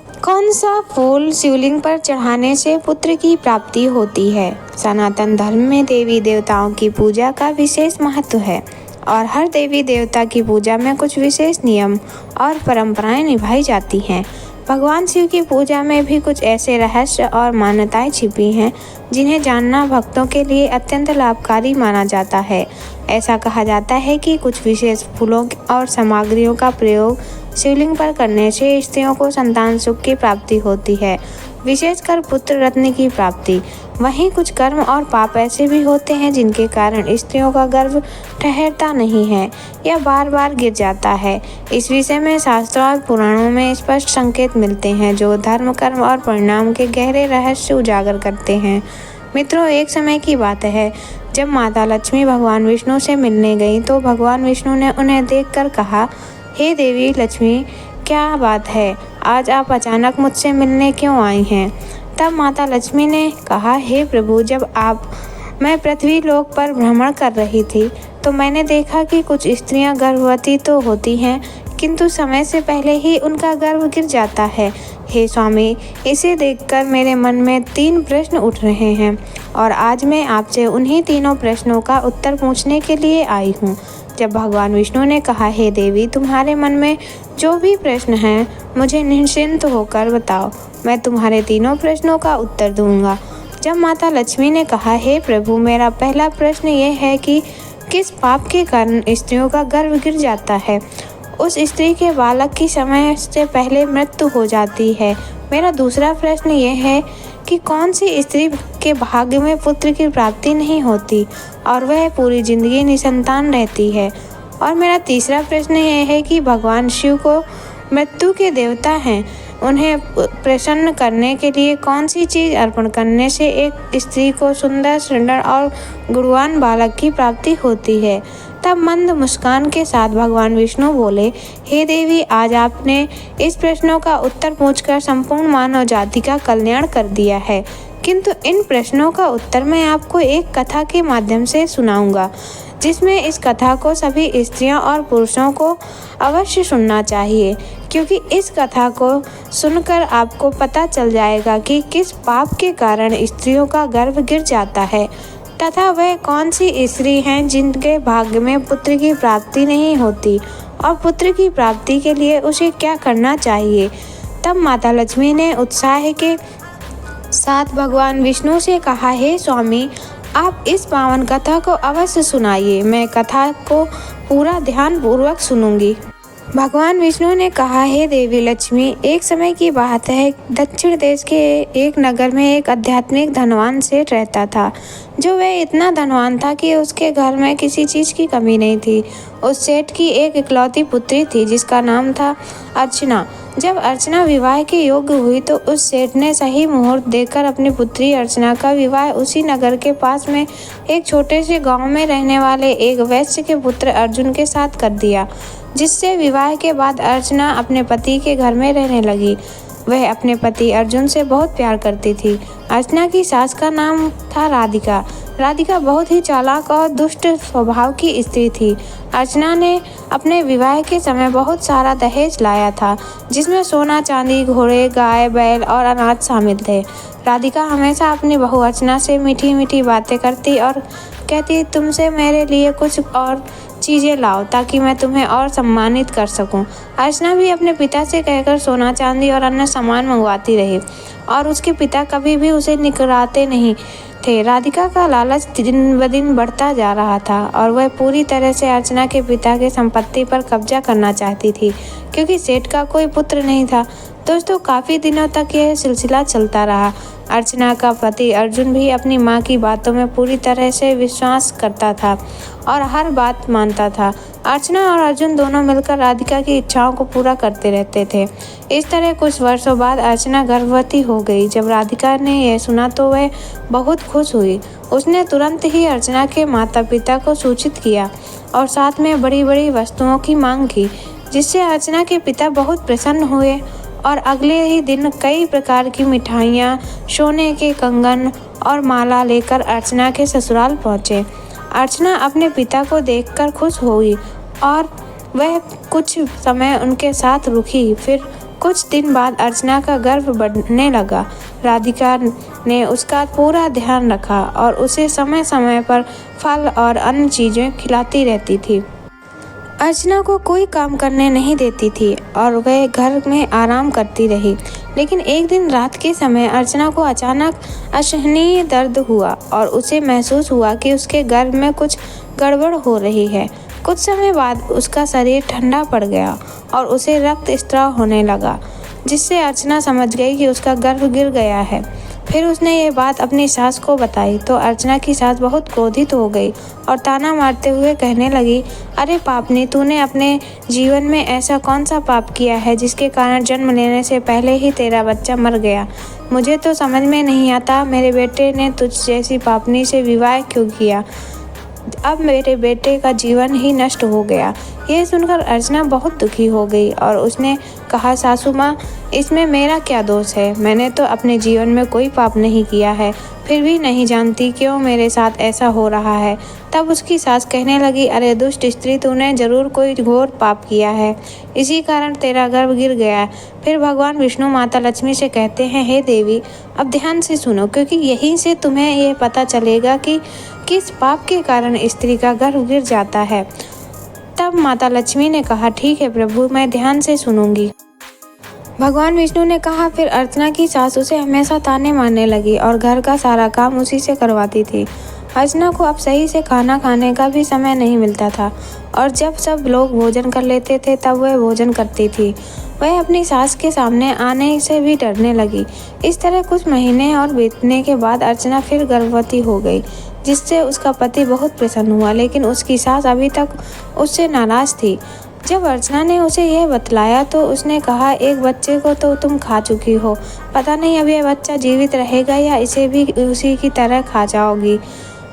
कौन सा फूल शिवलिंग पर चढ़ाने से पुत्र की प्राप्ति होती है? सनातन धर्म में देवी देवताओं की पूजा का विशेष महत्व है और हर देवी देवता की पूजा में कुछ विशेष नियम और परंपराएं निभाई जाती हैं। भगवान शिव की पूजा में भी कुछ ऐसे रहस्य और मान्यताएं छिपी हैं जिन्हें जानना भक्तों के लिए अत्यंत लाभकारी माना जाता है। ऐसा कहा जाता है कि कुछ विशेष फूलों और सामग्रियों का प्रयोग शिवलिंग पर करने से स्त्रियों को संतान सुख की प्राप्ति होती है, विशेषकर पुत्र रत्न की प्राप्ति। वहीं कुछ कर्म और पाप ऐसे भी होते हैं जिनके कारण स्त्रियों का गर्भ ठहरता नहीं है या बार बार गिर जाता है। इस विषय में शास्त्रों और पुराणों में स्पष्ट संकेत मिलते हैं जो धर्म, कर्म और परिणाम के गहरे रहस्य उजागर करते हैं। मित्रों, एक समय की बात है जब माता लक्ष्मी भगवान विष्णु से मिलने गई तो भगवान विष्णु ने उन्हें देखकर कहा, हे देवी लक्ष्मी, क्या बात है, आज आप अचानक मुझसे मिलने क्यों आई हैं? तब माता लक्ष्मी ने कहा, हे प्रभु, जब मैं पृथ्वी लोक पर भ्रमण कर रही थी तो मैंने देखा कि कुछ स्त्रियां गर्भवती तो होती हैं किंतु समय से पहले ही उनका गर्भ गिर जाता है। हे स्वामी, इसे देखकर मेरे मन में 3 प्रश्न उठ रहे हैं और आज मैं आपसे उन्हीं तीनों प्रश्नों का उत्तर पूछने के लिए आई हूँ। जब भगवान विष्णु ने कहा, हे देवी, तुम्हारे मन में जो भी प्रश्न हैं मुझे निश्चिंत होकर बताओ, मैं तुम्हारे तीनों प्रश्नों का उत्तर दूंगा। जब माता लक्ष्मी ने कहा, हे प्रभु, मेरा पहला प्रश्न ये है कि किस पाप के कारण स्त्रियों का गर्भ गिर जाता है? उस स्त्री के बालक की समय से पहले मृत्यु हो जाती है। मेरा दूसरा प्रश्न ये है कि कौन सी स्त्री के भाग्य में पुत्र की प्राप्ति नहीं होती और वह पूरी जिंदगी निसंतान रहती है? और मेरा तीसरा प्रश्न यह है कि भगवान शिव को मृत्यु के देवता हैं, उन्हें प्रसन्न करने के लिए कौन सी चीज़ अर्पण करने से एक स्त्री को सुंदर, सुंदर और गुणवान बालक की प्राप्ति होती है? तब मंद मुस्कान के साथ भगवान विष्णु बोले, हे देवी, आज आपने इस प्रश्नों का उत्तर पूछकर संपूर्ण मानव जाति का कल्याण कर दिया है, किंतु इन प्रश्नों का उत्तर मैं आपको एक कथा के माध्यम से सुनाऊंगा, जिसमें इस कथा को सभी स्त्रियों और पुरुषों को अवश्य सुनना चाहिए, क्योंकि इस कथा को सुनकर आपको पता चल जाएगा कि किस पाप के कारण स्त्रियों का गर्भ गिर जाता है तथा वह कौन सी स्त्री हैं जिनके भाग्य में पुत्र की प्राप्ति नहीं होती और पुत्र की प्राप्ति के लिए उसे क्या करना चाहिए। तब माता लक्ष्मी ने उत्साह के साथ भगवान विष्णु से कहा, हे स्वामी, आप इस पावन कथा को अवश्य सुनाइए, मैं कथा को पूरा ध्यान पूर्वक सुनूंगी। भगवान विष्णु ने कहा, हे देवी लक्ष्मी, एक समय की बात है, दक्षिण देश के एक नगर में एक आध्यात्मिक धनवान सेठ रहता था, जो वह इतना धनवान था कि उसके घर में किसी चीज़ की कमी नहीं थी। उस सेठ की एक इकलौती पुत्री थी जिसका नाम था अर्चना। जब अर्चना विवाह के योग्य हुई तो उस सेठ ने सही मुहूर्त देखकर अपनी पुत्री अर्चना का विवाह उसी नगर के पास में एक छोटे से गांव में रहने वाले एक वैश्य के पुत्र अर्जुन के साथ कर दिया, जिससे विवाह के बाद अर्चना अपने पति के घर में रहने लगी। वह अपने पति अर्जुन से बहुत प्यार करती थी। अर्चना की सास का नाम था राधिका। राधिका बहुत ही चालाक और दुष्ट स्वभाव की स्त्री थी। अर्चना ने अपने विवाह के समय बहुत सारा दहेज लाया था, जिसमें सोना, चांदी, घोड़े, गाय, बैल और अनाज शामिल थे। राधिका हमेशा अपनी बहू अर्चना से मीठी मीठी बातें करती और कहती, तुमसे मेरे लिए कुछ और चीज़ें लाओ ताकि मैं तुम्हें और सम्मानित कर सकूं। अर्चना भी अपने पिता से कहकर सोना, चांदी और अन्य सामान मंगवाती रही और उसके पिता कभी भी उसे निकराते नहीं थे। राधिका का लालच दिन ब दिन बढ़ता जा रहा था और वह पूरी तरह से अर्चना के पिता की संपत्ति पर कब्जा करना चाहती थी, क्योंकि सेठ का कोई पुत्र नहीं था। दोस्तों, काफ़ी दिनों तक यह सिलसिला चलता रहा। अर्चना का पति अर्जुन भी अपनी माँ की बातों में पूरी तरह से विश्वास करता था और हर बात मानता था। अर्चना और अर्जुन दोनों मिलकर राधिका की इच्छाओं को पूरा करते रहते थे। इस तरह कुछ वर्षों बाद अर्चना गर्भवती हो गई। जब राधिका ने यह सुना तो वह बहुत खुश हुई। उसने तुरंत ही अर्चना के माता पिता को सूचित किया और साथ में बड़ी बड़ी वस्तुओं की मांग की, जिससे अर्चना के पिता बहुत प्रसन्न हुए और अगले ही दिन कई प्रकार की मिठाइयाँ, सोने के कंगन और माला लेकर अर्चना के ससुराल पहुँचे। अर्चना अपने पिता को देखकर खुश हुई और वह कुछ समय उनके साथ रुकी। फिर कुछ दिन बाद अर्चना का गर्भ बढ़ने लगा। राधिका ने उसका पूरा ध्यान रखा और उसे समय समय पर फल और अन्य चीज़ें खिलाती रहती थी। अर्चना को कोई काम करने नहीं देती थी और वह घर में आराम करती रही। लेकिन एक दिन रात के समय अर्चना को अचानक असहनीय दर्द हुआ और उसे महसूस हुआ कि उसके गर्भ में कुछ गड़बड़ हो रही है। कुछ समय बाद उसका शरीर ठंडा पड़ गया और उसे रक्तस्राव होने लगा, जिससे अर्चना समझ गई कि उसका गर्भ गिर गया है। फिर उसने ये बात अपनी सास को बताई तो अर्चना की सास बहुत क्रोधित हो गई और ताना मारते हुए कहने लगी, अरे पापनी, तूने अपने जीवन में ऐसा कौन सा पाप किया है जिसके कारण जन्म लेने से पहले ही तेरा बच्चा मर गया। मुझे तो समझ में नहीं आता मेरे बेटे ने तुझ जैसी पापनी से विवाह क्यों किया। अब मेरे बेटे का जीवन ही नष्ट हो गया। यह सुनकर अर्चना बहुत दुखी हो गई और उसने कहा, सासू माँ, इसमें मेरा क्या दोष है। मैंने तो अपने जीवन में कोई पाप नहीं किया है, फिर भी नहीं जानती क्यों मेरे साथ ऐसा हो रहा है। तब उसकी सास कहने लगी, अरे दुष्ट स्त्री, तूने जरूर कोई घोर पाप किया है, इसी कारण तेरा गर्भ गिर गया है। फिर भगवान विष्णु माता लक्ष्मी से कहते हैं, हे देवी, अब ध्यान से सुनो, क्योंकि यहीं से तुम्हें ये पता चलेगा कि किस पाप के कारण स्त्री का गर्भ गिर जाता है। तब माता लक्ष्मी ने कहा, ठीक है प्रभु, मैं ध्यान से सुनूंगी। भगवान विष्णु ने कहा। फिर अर्चना की सास उसे हमेशा ताने मारने लगी और घर का सारा काम उसी से करवाती थी। अर्चना को अब सही से खाना खाने का भी समय नहीं मिलता था और जब सब लोग भोजन कर लेते थे तब वह भोजन करती थी। वह अपनी सास के सामने आने से भी डरने लगी। इस तरह कुछ महीने और बीतने के बाद अर्चना फिर गर्भवती हो गई, जिससे उसका पति बहुत प्रसन्न हुआ, लेकिन उसकी सास अभी तक उससे नाराज थी। जब अर्चना ने उसे यह बतलाया तो उसने कहा, एक बच्चे को तो तुम खा चुकी हो, पता नहीं अब यह बच्चा जीवित रहेगा या इसे भी उसी की तरह खा जाओगी।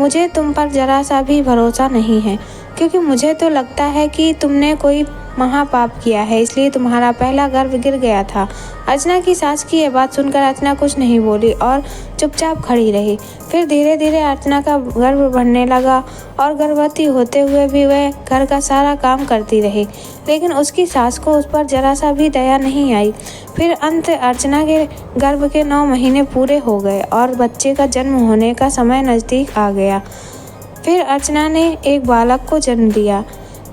मुझे तुम पर जरा सा भी भरोसा नहीं है, क्योंकि मुझे तो लगता है कि तुमने कोई महापाप किया है, इसलिए तुम्हारा पहला गर्भ गिर गया था। अर्चना की सास की यह बात सुनकर अर्चना कुछ नहीं बोली और चुपचाप खड़ी रही। फिर धीरे धीरे अर्चना का गर्भ बढ़ने लगा और गर्भवती होते हुए भी वह घर का सारा काम करती रही, लेकिन उसकी सास को उस पर जरा सा भी दया नहीं आई। फिर अंत अर्चना के गर्भ के 9 महीने पूरे हो गए और बच्चे का जन्म होने का समय नज़दीक आ गया। फिर अर्चना ने एक बालक को जन्म दिया,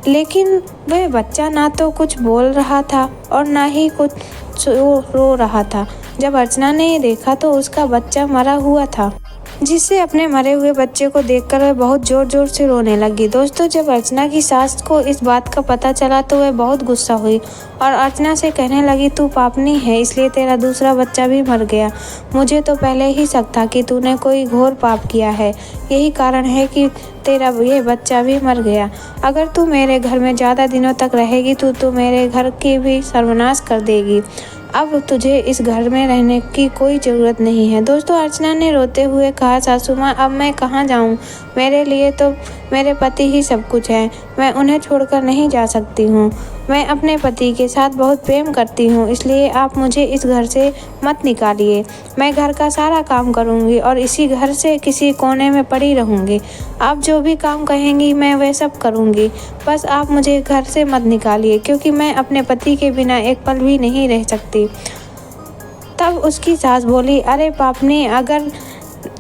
लेकिन वह बच्चा ना तो कुछ बोल रहा था और ना ही कुछ रो रहा था। जब अर्चना ने ये देखा तो उसका बच्चा मरा हुआ था, जिससे अपने मरे हुए बच्चे को देखकर वह बहुत जोर जोर से रोने लगी। दोस्तों, जब अर्चना की सास को इस बात का पता चला तो वह बहुत गुस्सा हुई और अर्चना से कहने लगी, तू पापनी है, इसलिए तेरा दूसरा बच्चा भी मर गया। मुझे तो पहले ही शक था कि तूने कोई घोर पाप किया है, यही कारण है कि तेरा ये बच्चा भी मर गया। अगर तू मेरे घर में ज़्यादा दिनों तक रहेगी तो मेरे घर की भी सर्वनाश कर देगी। अब तुझे इस घर में रहने की कोई ज़रूरत नहीं है। दोस्तों, अर्चना ने रोते हुए कहा, सासू माँ, अब मैं कहाँ जाऊँ? मेरे लिए तो मेरे पति ही सब कुछ है, मैं उन्हें छोड़कर नहीं जा सकती हूँ। मैं अपने पति के साथ बहुत प्रेम करती हूँ, इसलिए आप मुझे इस घर से मत निकालिए। मैं घर का सारा काम करूँगी और इसी घर से किसी कोने में पड़ी रहूँगी। आप जो भी काम कहेंगी मैं वह सब करूँगी, बस आप मुझे घर से मत निकालिए, क्योंकि मैं अपने पति के बिना एक पल भी नहीं रह सकती। तब उसकी सास बोली, अरे पापनी, अगर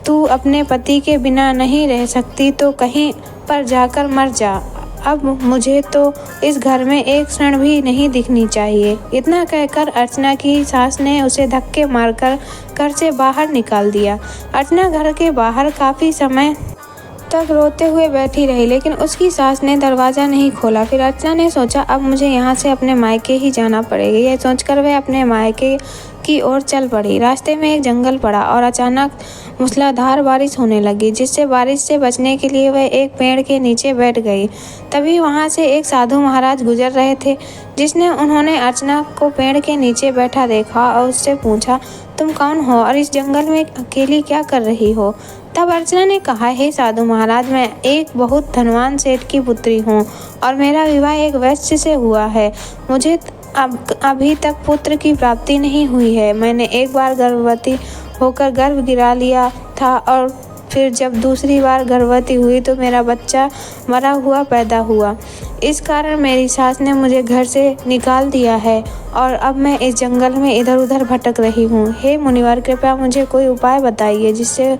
तू अपने पति के बिना नहीं रह सकती तो कहीं पर जाकर मर जा। अब मुझे तो इस घर में एक क्षण भी नहीं दिखनी चाहिए। इतना कहकर अर्चना की सास ने उसे धक्के मारकर घर से बाहर निकाल दिया। अर्चना घर के बाहर काफ़ी समय तक रोते हुए बैठी रही, लेकिन उसकी सास ने दरवाज़ा नहीं खोला। फिर अर्चना ने सोचा, अब मुझे यहाँ से अपने मायके ही जाना पड़ेगा। यह सोचकर वह अपने मायके की ओर चल पड़ी। रास्ते में एक जंगल पड़ा और अचानक मूसलाधार बारिश होने लगी, जिससे बारिश से बचने के लिए वह एक पेड़ के नीचे बैठ गई। तभी वहाँ से एक साधु महाराज गुजर रहे थे, उन्होंने अर्चना को पेड़ के नीचे बैठा देखा और उससे पूछा, तुम कौन हो और इस जंगल में अकेली क्या कर रही हो? तब अर्चना ने कहा, हे साधु महाराज, मैं एक बहुत धनवान सेठ की पुत्री हूँ और मेरा विवाह एक वैश्य से हुआ है। मुझे अभी तक पुत्र की प्राप्ति नहीं हुई है। मैंने एक बार गर्भवती होकर गर्भ गिरा लिया था और फिर जब दूसरी बार गर्भवती हुई तो मेरा बच्चा मरा हुआ पैदा हुआ। इस कारण मेरी सास ने मुझे घर से निकाल दिया है और अब मैं इस जंगल में इधर उधर भटक रही हूँ। हे मुनिवर, कृपया मुझे कोई उपाय बताइए जिससे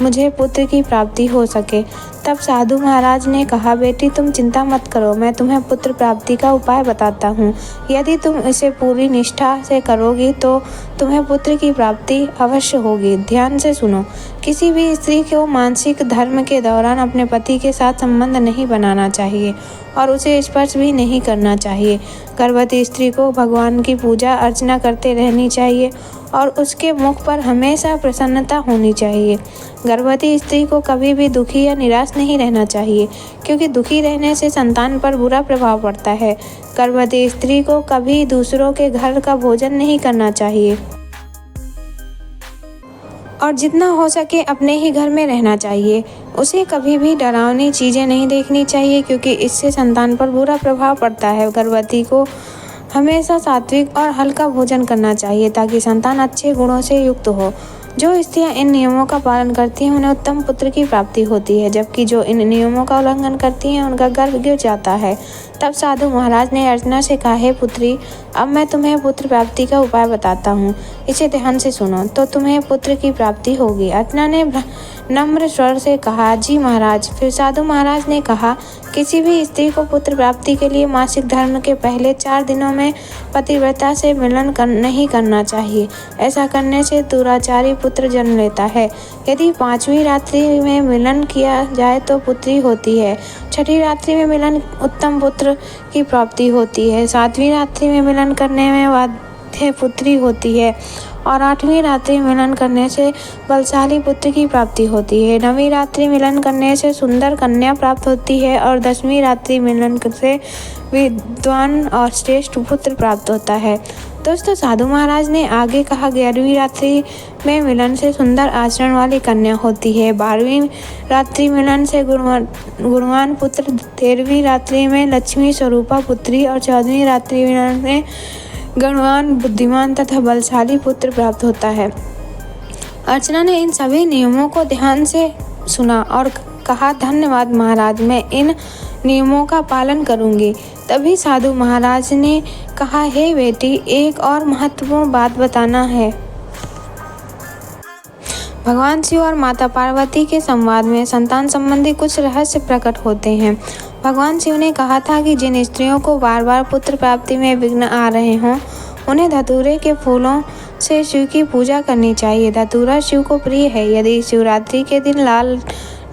मुझे पुत्र की प्राप्ति हो सके। तब साधु महाराज ने कहा, बेटी तुम चिंता मत करो, मैं तुम्हें पुत्र प्राप्ति का उपाय बताता हूँ। यदि तुम इसे पूरी निष्ठा से करोगी तो तुम्हें पुत्र की प्राप्ति अवश्य होगी। ध्यान से सुनो। किसी भी स्त्री को मासिक धर्म के दौरान अपने पति के साथ संबंध नहीं बनाना चाहिए और उसे स्पर्श भी नहीं करना चाहिए। गर्भवती स्त्री को भगवान की पूजा अर्चना करते रहनी चाहिए और उसके मुख पर हमेशा प्रसन्नता होनी चाहिए। गर्भवती स्त्री को कभी भी दुखी या निराश नहीं रहना चाहिए, क्योंकि दुखी रहने से संतान पर बुरा प्रभाव पड़ता है। गर्भवती स्त्री को कभी दूसरों के घर का भोजन नहीं करना चाहिए और जितना हो सके अपने ही घर में रहना चाहिए। उसे कभी भी डरावनी चीज़ें नहीं देखनी चाहिए, क्योंकि इससे संतान पर बुरा प्रभाव पड़ता है। गर्भवती को हमेशा सात्विक और हल्का भोजन करना चाहिए ताकि संतान अच्छे गुणों से युक्त हो। जो स्त्रियां इन नियमों का पालन करती हैं उन्हें उत्तम पुत्र की प्राप्ति होती है, जबकि जो इन नियमों का उल्लंघन करती हैं उनका गर्भ गिर जाता है। तब साधु महाराज ने अर्चना से कहा, हे पुत्री, अब मैं तुम्हें पुत्र प्राप्ति का उपाय बताता हूँ, इसे ध्यान से सुनो तो तुम्हें पुत्र की प्राप्ति होगी। अर्चना ने नम्र स्वर से कहा, जी महाराज। फिर साधु महाराज ने कहा, किसी भी स्त्री को पुत्र प्राप्ति के लिए मासिक धर्म के पहले 4 दिनों में पतिव्रता से मिलन नहीं करना चाहिए। ऐसा करने से दुराचारी पुत्र जन्म लेता है। यदि 5वीं रात्रि में मिलन किया जाए तो पुत्री होती है। 6ठी रात्रि में मिलन उत्तम पुत्र की प्राप्ति होती है। 7वीं रात्रि में मिलन करने में वाध्य पुत्री होती है और 8वीं रात्रि मिलन करने से बलशाली पुत्र की प्राप्ति होती है। 9वीं रात्रि मिलन करने से सुंदर कन्या प्राप्त होती है और 10वीं रात्रि मिलन से विद्वान और श्रेष्ठ पुत्र प्राप्त होता है। दोस्तों, साधु महाराज ने आगे कहा, 11वीं रात्रि में मिलन से सुंदर आचरण वाली कन्या होती है। 12वीं रात्रि मिलन से गुणवान पुत्र, 13वीं रात्रि में लक्ष्मी स्वरूपा पुत्री और 14वीं रात्रि मिलन में गुणवान, बुद्धिमान तथा बलशाली पुत्र प्राप्त होता है। अर्चना ने इन सभी नियमों को ध्यान से सुना और कहा, धन्यवाद महाराज, मैं इन नियमों का पालन करूंगी। तभी साधु महाराज ने कहा, हे बेटी, एक और महत्वपूर्ण बात बताना है। भगवान शिव और माता पार्वती के संवाद में संतान संबंधी कुछ रहस्य प्रकट होते हैं। भगवान शिव ने कहा था कि जिन स्त्रियों को बार बार पुत्र प्राप्ति में विघ्न आ रहे हों उन्हें धतूरे के फूलों से शिव की पूजा करनी चाहिए। धतूरा शिव को प्रिय है। यदि शिवरात्रि के दिन लाल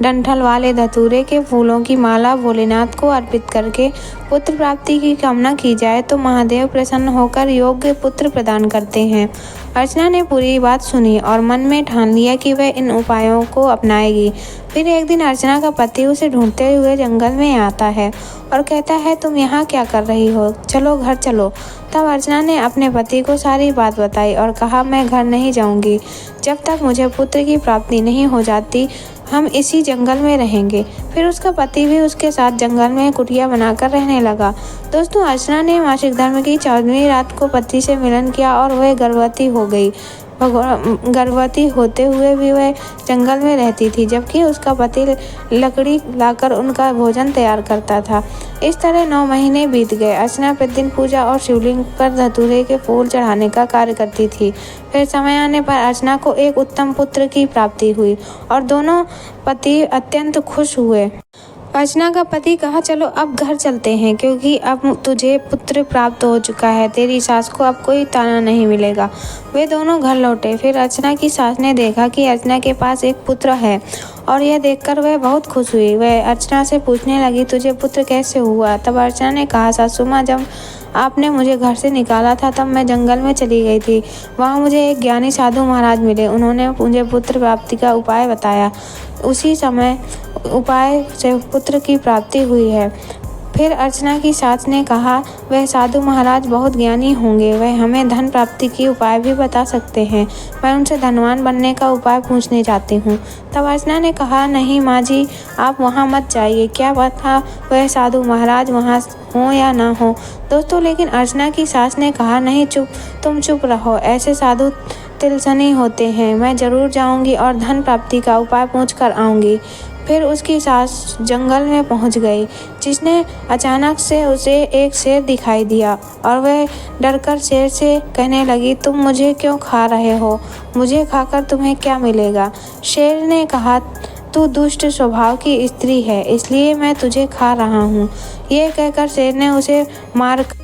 डंठल वाले धतूरे के फूलों की माला भोलेनाथ को अर्पित करके पुत्र प्राप्ति की कामना की जाए तो महादेव प्रसन्न होकर योग्य पुत्र प्रदान करते हैं। अर्चना ने पूरी बात सुनी और मन में ठान लिया कि वह इन उपायों को अपनाएगी। फिर एक दिन अर्चना का पति उसे ढूंढते हुए जंगल में आता है और कहता है, तुम यहाँ क्या कर रही हो? चलो घर चलो। तब अर्चना ने अपने पति को सारी बात बताई और कहा, मैं घर नहीं जाऊँगी जब तक मुझे पुत्र की प्राप्ति नहीं हो जाती। हम इसी जंगल में रहेंगे। फिर उसका पति भी उसके साथ जंगल में कुटिया बनाकर रहने लगा। दोस्तों, अर्चना ने मासिक धर्म की 14वीं रात को पति से मिलन किया और वह गर्भवती हो गई। गर्भवती होते हुए भी वह जंगल में रहती थी, जबकि उसका पति लकड़ी लाकर उनका भोजन तैयार करता था। इस तरह 9 महीने बीत गए। अर्चना प्रतिदिन पूजा और शिवलिंग पर धतूरे के फूल चढ़ाने का कार्य करती थी। फिर समय आने पर अर्चना को एक उत्तम पुत्र की प्राप्ति हुई और दोनों पति अत्यंत खुश हुए। अर्चना का पति कहा, चलो अब घर चलते हैं, क्योंकि अब तुझे पुत्र प्राप्त हो चुका है। तेरी सास को अब कोई ताना नहीं मिलेगा। वे दोनों घर लौटे। फिर अर्चना की सास ने देखा कि अर्चना के पास एक पुत्र है और यह देखकर वह बहुत खुश हुई। वह अर्चना से पूछने लगी, तुझे पुत्र कैसे हुआ? तब अर्चना ने कहा, सासू माँ, जब आपने मुझे घर से निकाला था तब मैं जंगल में चली गई थी। वहाँ मुझे एक ज्ञानी साधु महाराज मिले। उन्होंने मुझे पुत्र प्राप्ति का उपाय बताया। उसी समय उपाय से पुत्र की प्राप्ति हुई है। फिर अर्चना की सास ने कहा, वह साधु महाराज बहुत ज्ञानी होंगे, वह हमें धन प्राप्ति की उपाय भी बता सकते हैं। मैं उनसे धनवान बनने का उपाय पूछने जाती हूँ। तब अर्चना ने कहा, नहीं माँ जी, आप वहाँ मत जाइए। क्या पता वह साधु महाराज वहाँ हो या ना हो। दोस्तों, लेकिन अर्चना की सास ने कहा, नहीं, तुम चुप रहो। ऐसे साधु तिलस्मी होते हैं। मैं जरूर जाऊंगी और धन प्राप्ति का उपाय पूछ कर आऊंगी। फिर उसकी सास जंगल में पहुंच गई, जिसने अचानक से उसे एक शेर दिखाई दिया और वह डरकर शेर से कहने लगी, तुम मुझे क्यों खा रहे हो? मुझे खाकर तुम्हें क्या मिलेगा? शेर ने कहा, तू दुष्ट स्वभाव की स्त्री है, इसलिए मैं तुझे खा रहा हूँ। ये कहकर शेर ने उसे मारकर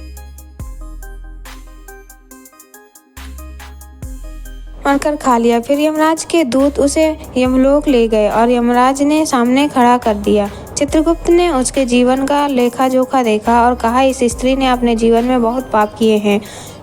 खा लिया। फिर यमराज के दूत उसे यमलोक ले गए और यमराज ने सामने खड़ा कर दिया। चित्रगुप्त ने उसके जीवन का लेखा जोखा देखा और कहा, इस स्त्री ने अपने जीवन में बहुत पाप किए हैं।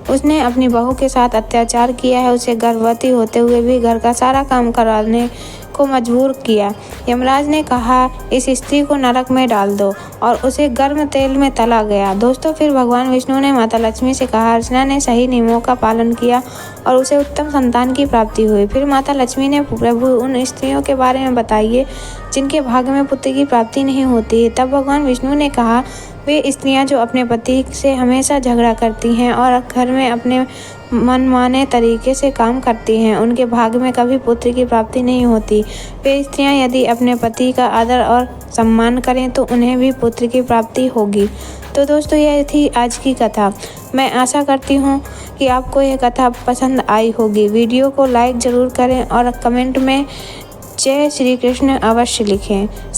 उसने अपनी बहू के साथ अत्याचार किया है, उसे गर्भवती होते हुए भी घर का सारा काम कराने को मजबूर किया। यमराज ने कहा, इस स्त्री को नरक में डाल दो, और उसे गर्म तेल में तला गया। दोस्तों, फिर भगवान विष्णु ने माता लक्ष्मी से कहा, अर्चना ने सही नियमों का पालन किया और उसे उत्तम संतान की प्राप्ति हुई। फिर माता लक्ष्मी ने, प्रभु उन स्त्रियों के बारे में बताइए जिनके भाग्य में पुत्र की प्राप्ति नहीं होती। तब भगवान विष्णु ने कहा, वे स्त्रियां जो अपने पति से हमेशा झगड़ा करती हैं और घर में अपने मनमाने तरीके से काम करती हैं, उनके भाग्य में कभी पुत्र की प्राप्ति नहीं होती। वे स्त्रियां यदि अपने पति का आदर और सम्मान करें तो उन्हें भी पुत्र की प्राप्ति होगी। तो दोस्तों, यह थी आज की कथा। मैं आशा करती हूँ कि आपको यह कथा पसंद आई होगी। वीडियो को लाइक ज़रूर करें और कमेंट में जय श्री कृष्ण अवश्य लिखें।